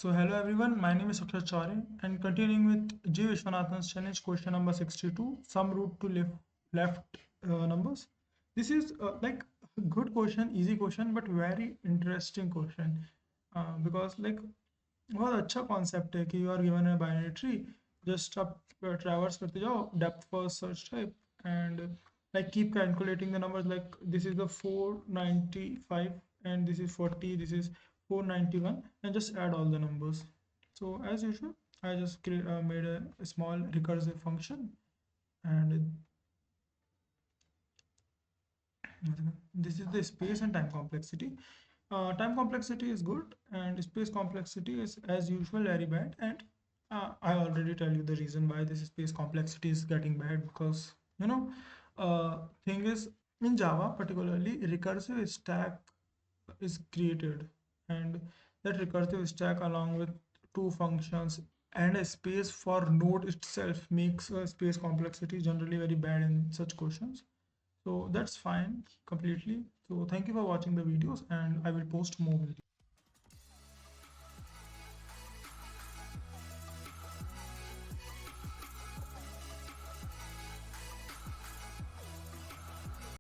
So hello everyone, my name is Akshat and continuing with G Vishwanathan's challenge question number 62, some root to left numbers. This is like a good question, easy question, but very interesting question because like बहुत अच्छा concept है कि you are given a binary tree, just आप traverse करते जाओ depth first search type and like keep calculating the numbers like this is the 495 and this is 40, this is 491 and just add all the numbers. So as usual, I just made a small recursive function and this is the space and time complexity. Time complexity is good and space complexity is as usual very bad, and I already tell you the reason why this space complexity is getting bad because thing is in Java particularly recursive stack is created, and that recursive stack along with two functions and a space for node itself makes space complexity generally very bad in such questions. So that's fine completely. So thank you for watching the videos and I will post more videos.